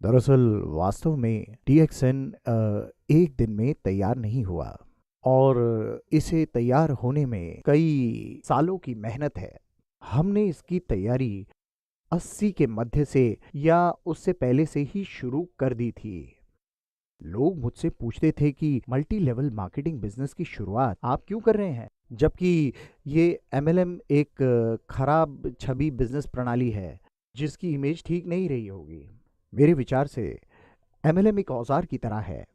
दरअसल वास्तव में डीएक्सएन एक दिन में तैयार नहीं हुआ और इसे तैयार होने में कई सालों की मेहनत है। हमने इसकी तैयारी 80 के मध्य से या उससे पहले से ही शुरू कर दी थी। लोग मुझसे पूछते थे कि मल्टी लेवल मार्केटिंग बिजनेस की शुरुआत आप क्यों कर रहे हैं, जबकि ये एमएलएम एक खराब छवि बिजनेस प्रणाली है जिसकी इमेज ठीक नहीं रही होगी। मेरे विचार से एमएलएम एक औजार की तरह है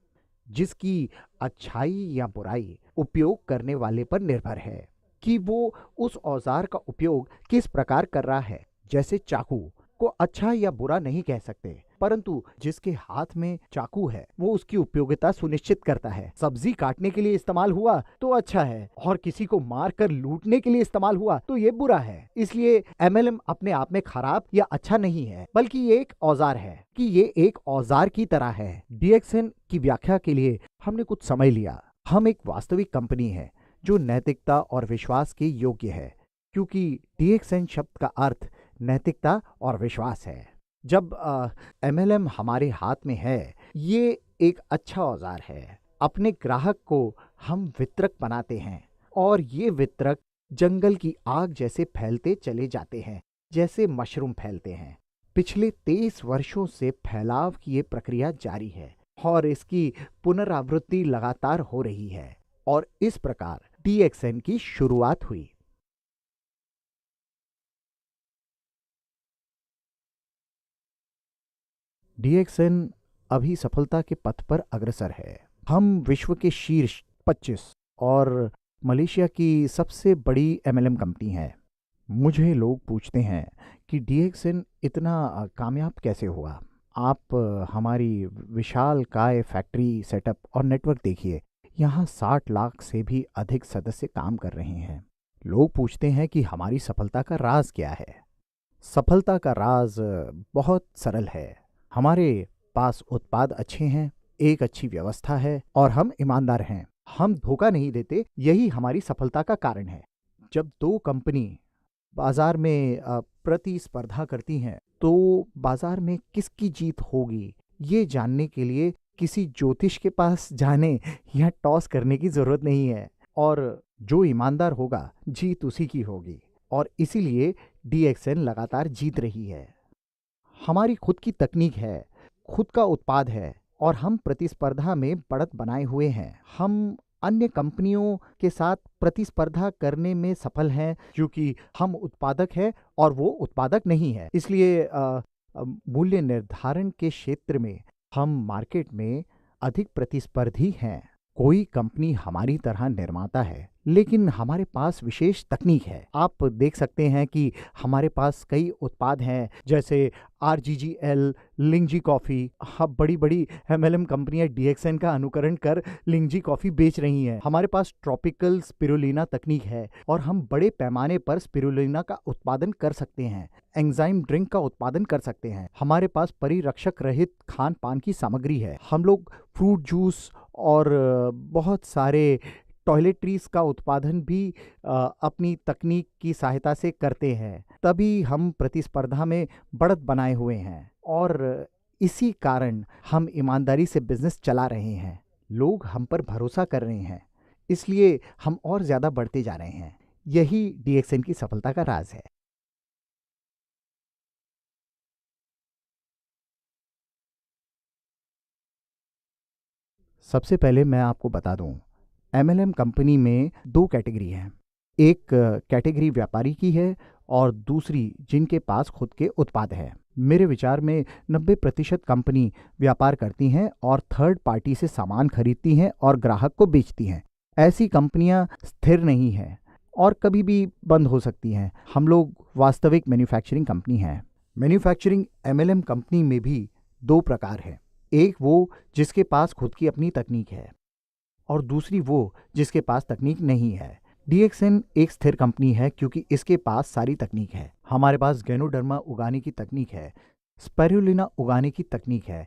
जिसकी अच्छाई या बुराई उपयोग करने वाले पर निर्भर है कि वो उस औजार का उपयोग किस प्रकार कर रहा है। जैसे चाकू को अच्छा या बुरा नहीं कह सकते, परंतु जिसके हाथ में चाकू है वो उसकी उपयोगिता सुनिश्चित करता है। सब्जी काटने के लिए इस्तेमाल हुआ तो अच्छा है और किसी को मार कर लूटने के लिए इस्तेमाल हुआ तो ये बुरा है। इसलिए एमएलएम अपने आप में खराब या अच्छा नहीं है, बल्कि ये एक औजार है कि ये एक औजार की तरह है। डीएक्सएन की व्याख्या के लिए हमने कुछ समय लिया। हम एक वास्तविक कंपनी है जो नैतिकता और विश्वास के योग्य है, क्योंकि डीएक्सएन शब्द का अर्थ नैतिकता और विश्वास है। जब एमएलएम हमारे हाथ में है, ये एक अच्छा औजार है। अपने ग्राहक को हम वितरक बनाते हैं और ये वितरक जंगल की आग जैसे फैलते चले जाते हैं, जैसे मशरूम फैलते हैं। पिछले 23 वर्षों से फैलाव की ये प्रक्रिया जारी है और इसकी पुनरावृत्ति लगातार हो रही है और इस प्रकार डीएक्सएन की शुरुआत हुई। डीएक्सएन अभी सफलता के पथ पर अग्रसर है। हम विश्व के शीर्ष 25 और मलेशिया की सबसे बड़ी एमएलएम कंपनी है। मुझे लोग पूछते हैं कि डीएक्सएन इतना कामयाब कैसे हुआ। आप हमारी विशाल काय फैक्ट्री सेटअप और नेटवर्क देखिए। यहाँ 60 लाख से भी अधिक सदस्य काम कर रहे हैं। लोग पूछते हैं कि हमारी सफलता का राज क्या है। सफलता का राज बहुत सरल है। हमारे पास उत्पाद अच्छे हैं, एक अच्छी व्यवस्था है और हम ईमानदार हैं। हम धोखा नहीं देते, यही हमारी सफलता का कारण है। जब दो कंपनी बाजार में प्रतिस्पर्धा करती हैं तो बाजार में किसकी जीत होगी ये जानने के लिए किसी ज्योतिष के पास जाने या टॉस करने की जरूरत नहीं है। और जो ईमानदार होगा जीत उसी की होगी और इसीलिए डीएक्सएन लगातार जीत रही है। हमारी खुद की तकनीक है, खुद का उत्पाद है और हम प्रतिस्पर्धा में बढ़त बनाए हुए हैं। हम अन्य कंपनियों के साथ प्रतिस्पर्धा करने में सफल हैं क्योंकि हम उत्पादक हैं और वो उत्पादक नहीं है। इसलिए मूल्य निर्धारण के क्षेत्र में हम मार्केट में अधिक प्रतिस्पर्धी हैं। कोई कंपनी हमारी तरह निर्माता है, लेकिन हमारे पास विशेष तकनीक है। आप देख सकते हैं कि हमारे पास कई उत्पाद हैं, जैसे आरजीजीएल, लिंगजी कॉफ़ी। अब बड़ी बड़ी एमएलएम कंपनियां डीएक्सएन का अनुकरण कर लिंगजी कॉफ़ी बेच रही हैं। हमारे पास ट्रॉपिकल स्पिरुलिना तकनीक है और हम बड़े पैमाने पर स्पिरुलिना का उत्पादन कर सकते हैं। एंजाइम ड्रिंक का उत्पादन कर सकते हैं। हमारे पास परिरक्षक रहित खान पान की सामग्री है। हम लोग फ्रूट जूस और बहुत सारे टॉयलेटरीज का उत्पादन भी अपनी तकनीक की सहायता से करते हैं। तभी हम प्रतिस्पर्धा में बढ़त बनाए हुए हैं और इसी कारण हम ईमानदारी से बिजनेस चला रहे हैं। लोग हम पर भरोसा कर रहे हैं, इसलिए हम और ज़्यादा बढ़ते जा रहे हैं। यही डीएक्सएन की सफलता का राज है। सबसे पहले मैं आपको बता दूं, एमएलएम कंपनी में दो कैटेगरी हैं। एक कैटेगरी व्यापारी की है और दूसरी जिनके पास खुद के उत्पाद है। मेरे विचार में 90% कंपनी व्यापार करती हैं और थर्ड पार्टी से सामान खरीदती हैं और ग्राहक को बेचती हैं। ऐसी कंपनियां स्थिर नहीं हैं और कभी भी बंद हो सकती हैं। हम लोग वास्तविक मैन्युफैक्चरिंग कंपनी हैं। मैन्युफैक्चरिंग एमएलएम कंपनी में भी दो प्रकार हैं। एक वो जिसके पास खुद की अपनी तकनीक है और दूसरी वो जिसके पास तकनीक नहीं है। डीएक्सएन एक स्थिर कंपनी है क्योंकि इसके पास सारी तकनीक है। हमारे पास गैनोडर्मा उगाने की तकनीक है, स्पाइरुलिना उगाने की तकनीक है,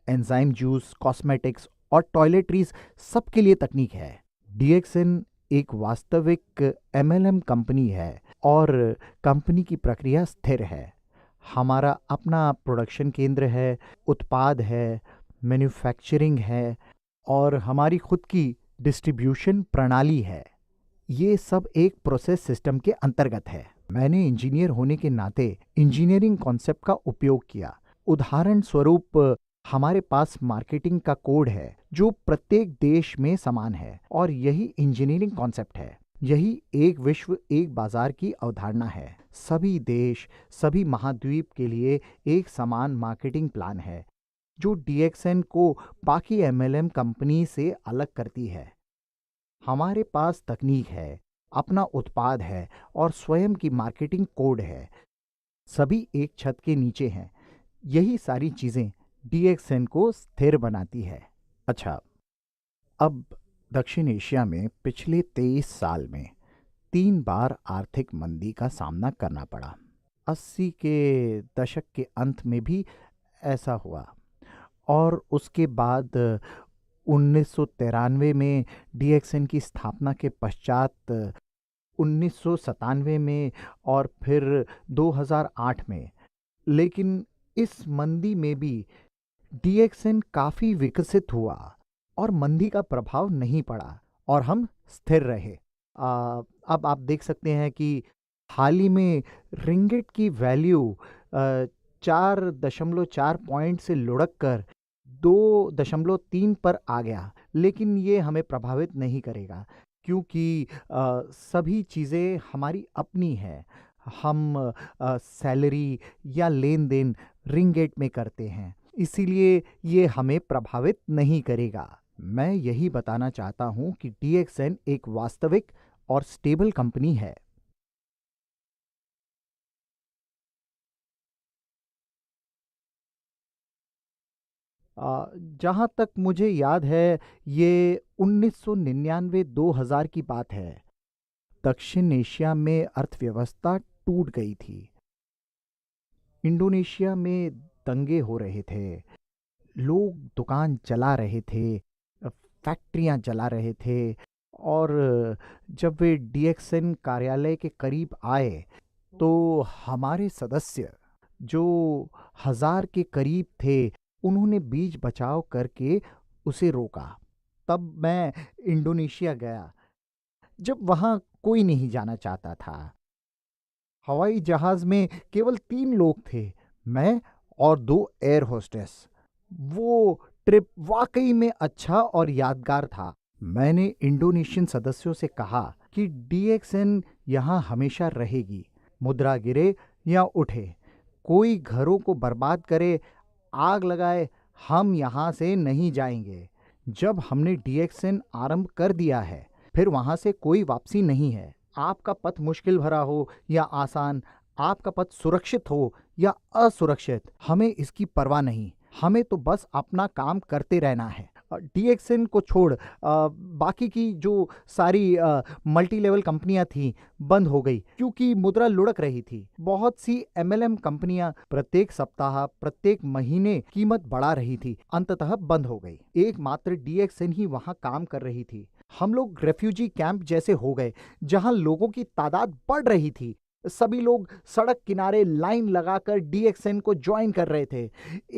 एंजाइम जूस, कॉस्मेटिक्स और टॉयलेटरीज सबके लिए तकनीक है। डीएक्सएन एक वास्तविक एमएलएम कंपनी है और कंपनी की प्रक्रिया स्थिर है। हमारा अपना प्रोडक्शन केंद्र है, उत्पाद है, मैन्युफैक्चरिंग है और हमारी खुद की डिस्ट्रीब्यूशन प्रणाली है। ये सब एक प्रोसेस सिस्टम के अंतर्गत है। मैंने इंजीनियर होने के नाते इंजीनियरिंग कॉन्सेप्ट का उपयोग किया। उदाहरण स्वरूप, हमारे पास मार्केटिंग का कोड है जो प्रत्येक देश में समान है और यही इंजीनियरिंग कॉन्सेप्ट है। यही एक विश्व एक बाजार की अवधारणा है। सभी देश, सभी महाद्वीप के लिए एक समान मार्केटिंग प्लान है जो डीएक्सएन को बाकी एमएलएम कंपनी से अलग करती है। हमारे पास तकनीक है, अपना उत्पाद है और स्वयं की मार्केटिंग कोड है। सभी एक छत के नीचे हैं। यही सारी चीजें डीएक्सएन को स्थिर बनाती है। अच्छा, अब दक्षिण एशिया में पिछले 23 साल में 3 बार आर्थिक मंदी का सामना करना पड़ा। 80 के दशक के अंत में भी ऐसा हुआ और उसके बाद 1993 में डीएक्सएन की स्थापना के पश्चात 1997 में और फिर 2008 में। लेकिन इस मंदी में भी डीएक्सएन काफी विकसित हुआ और मंदी का प्रभाव नहीं पड़ा और हम स्थिर रहे। अब आप देख सकते हैं कि हाल ही में रिंगिट की वैल्यू 4.4 पॉइंट से लुढ़क कर 2.3 पर आ गया। लेकिन ये हमें प्रभावित नहीं करेगा क्योंकि सभी चीज़ें हमारी अपनी हैं। हम सैलरी या लेन देन रिंगिट में करते हैं, इसीलिए ये हमें प्रभावित नहीं करेगा। मैं यही बताना चाहता हूँ कि डीएक्सएन एक वास्तविक और स्टेबल कंपनी है। जहाँ तक मुझे याद है, ये 1999-2000 की बात है। दक्षिण एशिया में अर्थव्यवस्था टूट गई थी। इंडोनेशिया में दंगे हो रहे थे, लोग दुकान जला रहे थे, फैक्ट्रियां जला रहे थे और जब वे डीएक्सएन कार्यालय के करीब आए तो हमारे सदस्य, जो 1000 के करीब थे, उन्होंने बीच बचाव करके उसे रोका। तब मैं इंडोनेशिया गया जब वहां कोई नहीं जाना चाहता था। हवाई जहाज में केवल 3 लोग थे, मैं और 2 एयर होस्टेस। वो ट्रिप वाकई में अच्छा और यादगार था। मैंने इंडोनेशियन सदस्यों से कहा कि डीएक्सएन यहाँ हमेशा रहेगी। मुद्रा गिरे या उठे, कोई घरों को बर्बाद करे, आग लगाए, हम यहाँ से नहीं जाएंगे। जब हमने डीएक्सएन आरंभ कर दिया है, फिर वहाँ से कोई वापसी नहीं है। आपका पथ मुश्किल भरा हो या आसान, आपका पथ सुरक्षित हो या असुरक्षित, हमें इसकी परवाह नहीं। हमें तो बस अपना काम करते रहना है। डीएक्सएन को छोड़ बाकी की जो सारी मल्टी लेवल कंपनियां थीं बंद हो गई क्योंकि मुद्रा लुढ़क रही थी। बहुत सी एमएलएम कंपनियां प्रत्येक सप्ताह, प्रत्येक महीने कीमत बढ़ा रही थी, अंततः बंद हो गई। एकमात्र डीएक्सएन ही वहां काम कर रही थी। हम लोग रेफ्यूजी कैंप जैसे हो गए जहां लोगों की तादाद बढ़ रही थी। सभी लोग सड़क किनारे लाइन लगाकर डीएक्सएन को ज्वाइन कर रहे थे।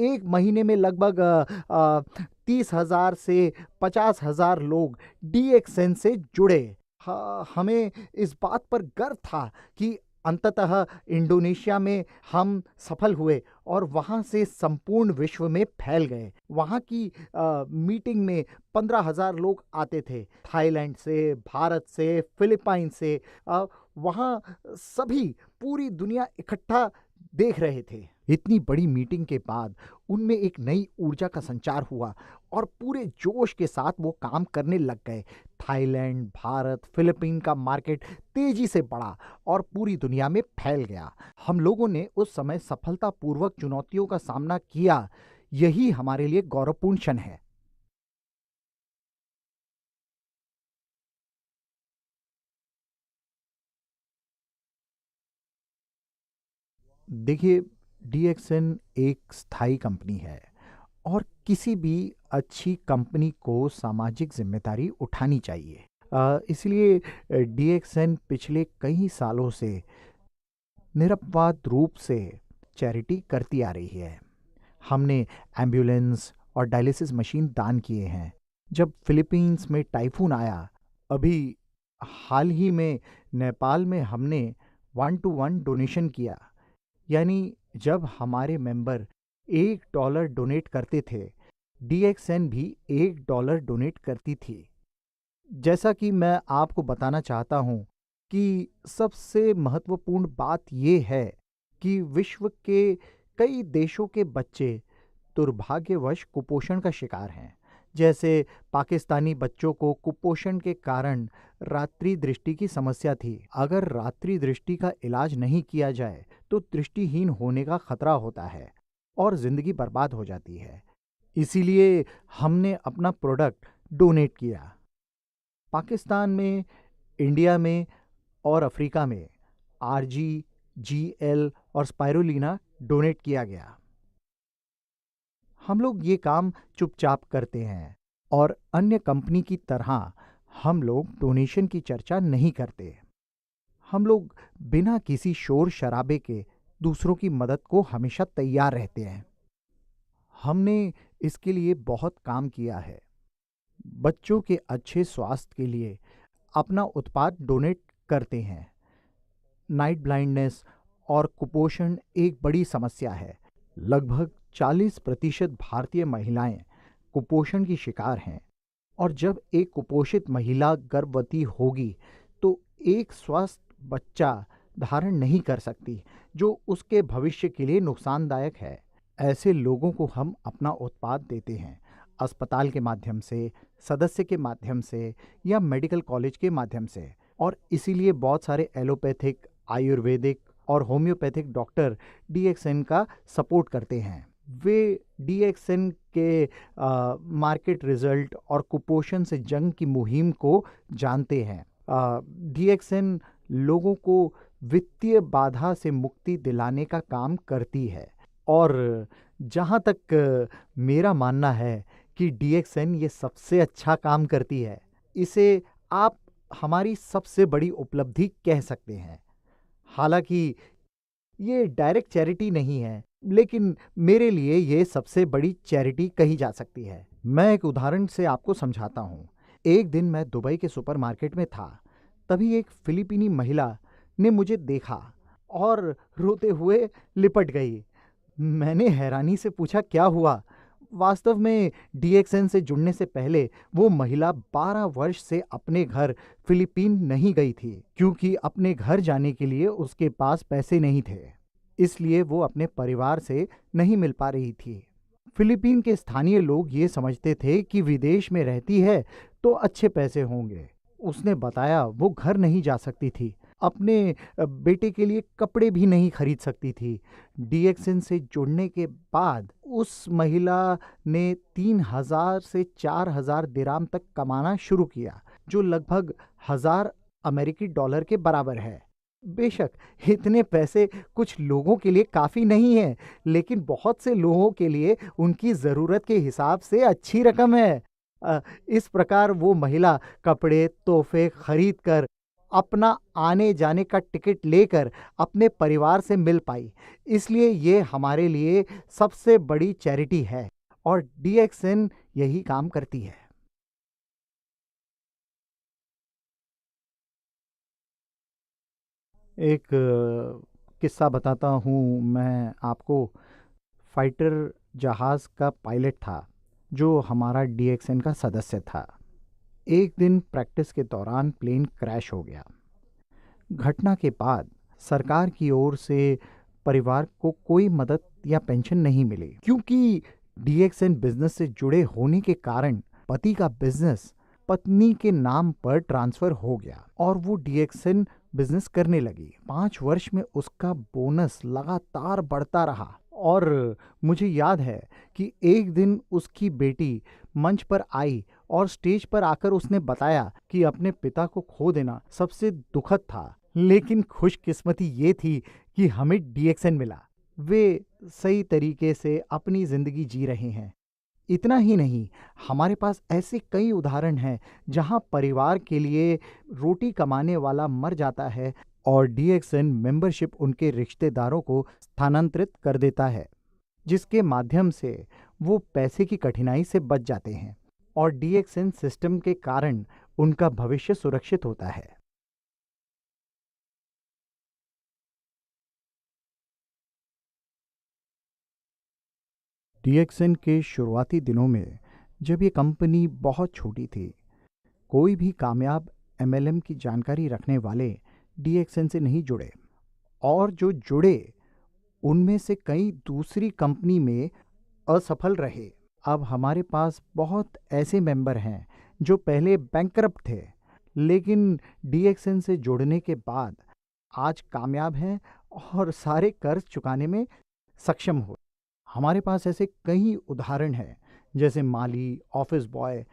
एक महीने में लगभग 30,000 से 50,000 लोग डीएक्सएन से जुड़े। हमें इस बात पर गर्व था कि अंततः इंडोनेशिया में हम सफल हुए और वहाँ से संपूर्ण विश्व में फैल गए। वहाँ की मीटिंग में 15,000 लोग आते थे, थाईलैंड से, भारत से, फिलीपाइन से। वहाँ सभी, पूरी दुनिया इकट्ठा देख रहे थे। इतनी बड़ी मीटिंग के बाद उनमें एक नई ऊर्जा का संचार हुआ और पूरे जोश के साथ वो काम करने लग गए। थाईलैंड, भारत, फिलीपीन का मार्केट तेजी से बढ़ा और पूरी दुनिया में फैल गया। हम लोगों ने उस समय सफलतापूर्वक चुनौतियों का सामना किया। यही हमारे लिए गौरवपूर्ण क्षण है। देखिए, डीएक्सएन एक स्थायी कंपनी है और किसी भी अच्छी कंपनी को सामाजिक जिम्मेदारी उठानी चाहिए। इसलिए डीएक्सएन पिछले कई सालों से निरपवाद रूप से चैरिटी करती आ रही है। हमने एम्बुलेंस और डायलिसिस मशीन दान किए हैं। जब फिलीपींस में टाइफून आया, अभी हाल ही में नेपाल में हमने 1-to-1 डोनेशन किया। यानी जब हमारे मेंबर $1 डोनेट करते थे, DXN भी $1 डोनेट करती थी। जैसा कि मैं आपको बताना चाहता हूं कि सबसे महत्वपूर्ण बात यह है कि विश्व के कई देशों के बच्चे दुर्भाग्यवश कुपोषण का शिकार हैं। जैसे पाकिस्तानी बच्चों को कुपोषण के कारण रात्रि दृष्टि की समस्या थी। अगर रात्रि दृष्टि का इलाज नहीं किया जाए तो दृष्टिहीन होने का खतरा होता है और जिंदगी बर्बाद हो जाती है। इसीलिए हमने अपना प्रोडक्ट डोनेट किया। पाकिस्तान में, इंडिया में और अफ्रीका में RG, GL और स्पाइरुलिना डोनेट किया गया। हम लोग ये काम चुपचाप करते हैं और अन्य कंपनी की तरह हम लोग डोनेशन की चर्चा नहीं करते। हम लोग बिना किसी शोर शराबे के दूसरों की मदद को हमेशा तैयार रहते हैं। हमने इसके लिए बहुत काम किया है। बच्चों के अच्छे स्वास्थ्य के लिए अपना उत्पाद डोनेट करते हैं। नाइट ब्लाइंडनेस और कुपोषण एक बड़ी समस्या है। लगभग 40% भारतीय महिलाएं कुपोषण की शिकार हैं और जब एक कुपोषित महिला गर्भवती होगी तो एक स्वस्थ बच्चा धारण नहीं कर सकती, जो उसके भविष्य के लिए नुकसानदायक है। ऐसे लोगों को हम अपना उत्पाद देते हैं, अस्पताल के माध्यम से, सदस्य के माध्यम से या मेडिकल कॉलेज के माध्यम से। और इसीलिए बहुत सारे एलोपैथिक, आयुर्वेदिक और होम्योपैथिक डॉक्टर DXN का सपोर्ट करते हैं। वे DXN के मार्केट रिजल्ट और कुपोषण से जंग की मुहिम को जानते हैं। DXN लोगों को वित्तीय बाधा से मुक्ति दिलाने का काम करती है और जहाँ तक मेरा मानना है कि DXN ये सबसे अच्छा काम करती है, इसे आप हमारी सबसे बड़ी उपलब्धि कह सकते हैं। हालांकि ये डायरेक्ट चैरिटी नहीं है, लेकिन मेरे लिए ये सबसे बड़ी चैरिटी कही जा सकती है। मैं एक उदाहरण से आपको समझाता हूँ। एक दिन मैं दुबई के सुपरमार्केट में था, तभी एक फिलीपीनी महिला ने मुझे देखा और रोते हुए लिपट गई। मैंने हैरानी से पूछा, क्या हुआ? वास्तव में DXN से जुड़ने से पहले वो महिला 12 वर्ष से अपने घर फिलीपीन नहीं गई थी, क्योंकि अपने घर जाने के लिए उसके पास पैसे नहीं थे। इसलिए वो अपने परिवार से नहीं मिल पा रही थी। फिलीपीन के स्थानीय लोग ये समझते थे कि विदेश में रहती है तो अच्छे पैसे होंगे। उसने बताया वो घर नहीं जा सकती थी, अपने बेटे के लिए कपड़े भी नहीं खरीद सकती थी। DXN से जुड़ने के बाद उस महिला ने 3,000 से 4,000 दिराम तक कमाना शुरू किया, जो लगभग $1,000 के बराबर है। बेशक इतने पैसे कुछ लोगों के लिए काफ़ी नहीं है, लेकिन बहुत से लोगों के लिए उनकी ज़रूरत के हिसाब से अच्छी रकम है। इस प्रकार वो महिला कपड़े, तोहफे खरीद कर, अपना आने जाने का टिकट लेकर अपने परिवार से मिल पाई। इसलिए ये हमारे लिए सबसे बड़ी चैरिटी है और DXN यही काम करती है। एक किस्सा बताता हूँ मैं आपको। फाइटर जहाज़ का पायलट था जो हमारा DXN का सदस्य था। एक दिन प्रैक्टिस के दौरान प्लेन क्रैश हो गया। घटना के बाद सरकार की ओर से परिवार को कोई मदद या पेंशन नहीं मिली, क्योंकि DXN बिजनेस से जुड़े होने के कारण पति का बिजनेस पत्नी के नाम पर ट्रांसफर हो गया और वो DXN बिजनेस करने लगी। 5 वर्ष में उसका बोनस लगातार बढ़ता रहा और मुझे याद है कि एक दिन उसकी बेटी मंच पर आई और स्टेज पर आकर उसने बताया कि अपने पिता को खो देना सबसे दुखद था, लेकिन खुशकिस्मती ये थी कि हमें DXN मिला। वे सही तरीके से अपनी जिंदगी जी रहे हैं। इतना ही नहीं, हमारे पास ऐसे कई उदाहरण हैं जहां परिवार के लिए रोटी कमाने वाला मर जाता है और डीएक्सएन मेंबरशिप उनके रिश्तेदारों को स्थानांतरित कर देता है, जिसके माध्यम से वो पैसे की कठिनाई से बच जाते हैं और डीएक्सएन सिस्टम के कारण उनका भविष्य सुरक्षित होता है। डीएक्सएन के शुरुआती दिनों में जब ये कंपनी बहुत छोटी थी, कोई भी कामयाब एमएलएम की जानकारी रखने वाले डीएक्सएन से नहीं जुड़े, और जो जुड़े उनमें से कई दूसरी कंपनी में असफल रहे। अब हमारे पास बहुत ऐसे मेंबर हैं जो पहले बैंकरप्ट थे, लेकिन डीएक्सएन से जुड़ने के बाद आज कामयाब हैं और सारे कर्ज चुकाने में सक्षम हुए। हमारे पास ऐसे कई उदाहरण हैं, जैसे माली, ऑफिस बॉय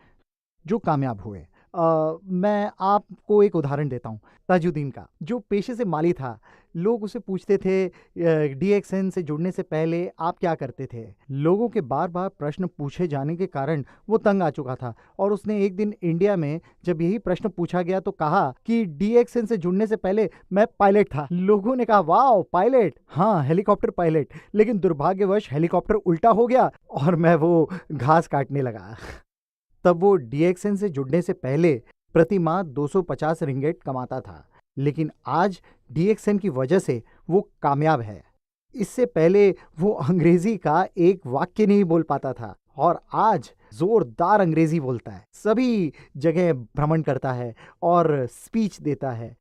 जो कामयाब हुए। मैं आपको एक उदाहरण देता हूँ, ताजुद्दीन का, जो पेशे से माली था। लोग उसे पूछते थे डीएक्सएन से जुड़ने से पहले आप क्या करते थे। लोगों के बार बार प्रश्न पूछे जाने के कारण वो तंग आ चुका था, और उसने एक दिन इंडिया में जब यही प्रश्न पूछा गया तो कहा कि डीएक्सएन से जुड़ने से पहले मैं पायलट था। लोगों ने कहा, वाह पायलट, हाँ हेलीकॉप्टर पायलट, लेकिन दुर्भाग्यवश हेलीकॉप्टर उल्टा हो गया और मैं वो घास काटने लगा। तब वो डीएक्सएन से जुड़ने से पहले प्रति माह 250 रिंगेट कमाता था, लेकिन आज डीएक्सएन की वजह से वो कामयाब है। इससे पहले वो अंग्रेजी का एक वाक्य नहीं बोल पाता था, और आज जोरदार अंग्रेजी बोलता है, सभी जगह भ्रमण करता है और स्पीच देता है,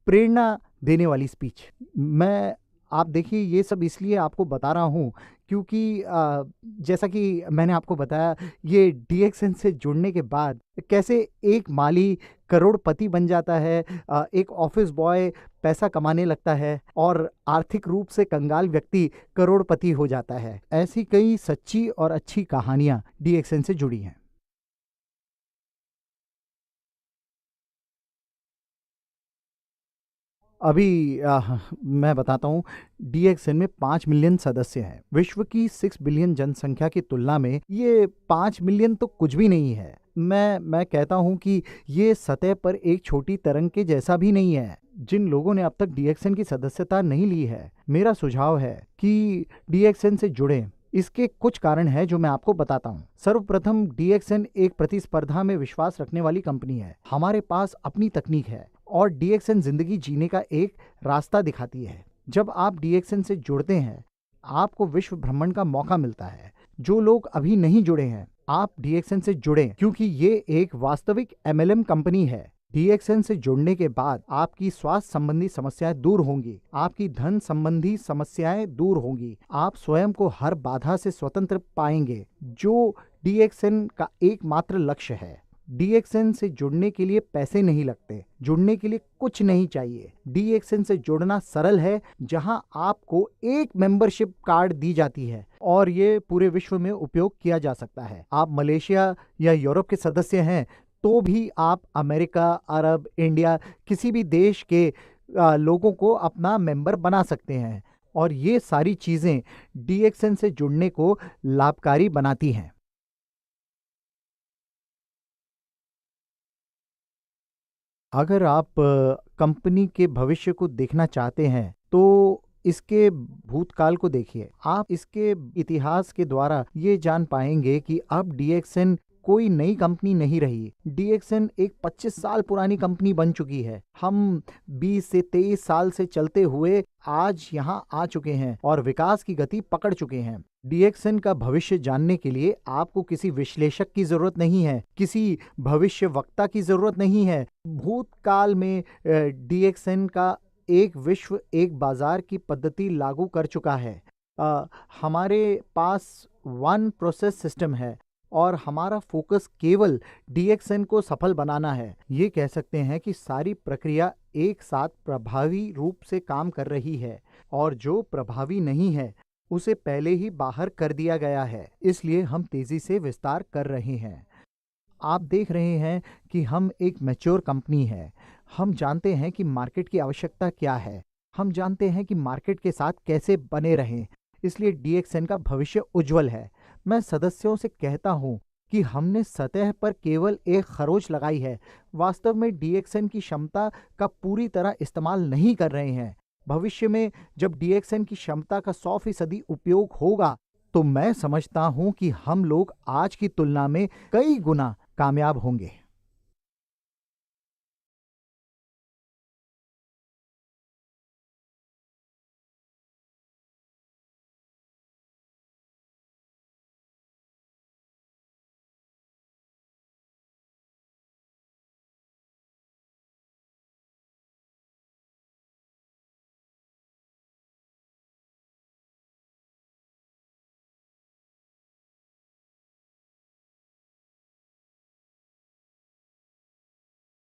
प्रेरणा देने वाली स्पीच। आप देखिए, ये सब इसलिए आपको बता रहा हूँ क्योंकि जैसा कि मैंने आपको बताया, ये डीएक्सएन से जुड़ने के बाद कैसे एक माली करोड़पति बन जाता है, एक ऑफिस बॉय पैसा कमाने लगता है, और आर्थिक रूप से कंगाल व्यक्ति करोड़पति हो जाता है। ऐसी कई सच्ची और अच्छी कहानियाँ डीएक्सएन से जुड़ी हैं। अभी मैं बताता हूँ, डीएक्सएन में 5 मिलियन सदस्य हैं। विश्व की 6 बिलियन जनसंख्या की तुलना में ये 5 मिलियन तो कुछ भी नहीं है। मैं कहता हूँ कि ये सतह पर एक छोटी तरंग के जैसा भी नहीं है। जिन लोगों ने अब तक डीएक्सएन की सदस्यता नहीं ली है, मेरा सुझाव है कि डीएक्सएन से जुड़ें। इसके कुछ कारण हैं जो मैं आपको बताता हूँ। सर्वप्रथम, डीएक्सएन एक प्रतिस्पर्धा में विश्वास रखने वाली कंपनी है। हमारे पास अपनी तकनीक है और डीएक्सएन जिंदगी जीने का एक रास्ता दिखाती है। जब आप डीएक्सएन से जुड़ते हैं, आपको विश्व भ्रमण का मौका मिलता है। जो लोग अभी नहीं जुड़े हैं, आप डीएक्सएन से जुड़ें, क्योंकि ये एक वास्तविक एमएलएम कंपनी है। डीएक्सएन से जुड़ने के बाद आपकी स्वास्थ्य संबंधी समस्याएं दूर होंगी, आपकी धन संबंधी समस्याएं दूर होंगी, आप स्वयं को हर बाधा से स्वतंत्र पाएंगे, जो डीएक्सएन का एकमात्र लक्ष्य है। डीएक्सएन से जुड़ने के लिए पैसे नहीं लगते, जुड़ने के लिए कुछ नहीं चाहिए। डीएक्सएन से जुड़ना सरल है, जहां आपको एक मेंबरशिप कार्ड दी जाती है और ये पूरे विश्व में उपयोग किया जा सकता है। आप मलेशिया या यूरोप के सदस्य हैं तो भी आप अमेरिका, अरब, इंडिया, किसी भी देश के लोगों को अपना मेंबर बना सकते हैं, और ये सारी चीजें डीएक्सएन से जुड़ने को लाभकारी बनाती हैं। अगर आप कंपनी के भविष्य को देखना चाहते हैं तो इसके भूतकाल को देखिए। आप इसके इतिहास के द्वारा ये जान पाएंगे कि अब डीएक्सएन कोई नई कंपनी नहीं रही। डीएक्सएन एक 25 साल पुरानी कंपनी बन चुकी है। हम 20 से 23 साल से चलते हुए आज यहाँ आ चुके हैं और विकास की गति पकड़ चुके हैं। डीएक्सएन का भविष्य जानने के लिए आपको किसी विश्लेषक की जरूरत नहीं है, किसी भविष्य वक्ता की जरूरत नहीं है। भूतकाल में डीएक्सएन का एक विश्व एक बाजार की पद्धति लागू कर चुका है। हमारे पास वन प्रोसेस सिस्टम है और हमारा फोकस केवल डीएक्सएन को सफल बनाना है। ये कह सकते हैं कि सारी प्रक्रिया एक साथ प्रभावी रूप से काम कर रही है, और जो प्रभावी नहीं है उसे पहले ही बाहर कर दिया गया है। इसलिए हम तेजी से विस्तार कर रहे हैं। आप देख रहे हैं कि हम एक मैच्योर कंपनी है। हम जानते हैं कि मार्केट की आवश्यकता क्या है, हम जानते हैं कि मार्केट के साथ कैसे बने रहें। इसलिए डीएक्सएन का भविष्य उज्जवल है। मैं सदस्यों से कहता हूं कि हमने सतह पर केवल एक खरोच लगाई है, वास्तव में डीएक्सएन की क्षमता का पूरी तरह इस्तेमाल नहीं कर रहे हैं। भविष्य में जब डीएक्सएन की क्षमता का 100% उपयोग होगा तो मैं समझता हूं कि हम लोग आज की तुलना में कई गुना कामयाब होंगे।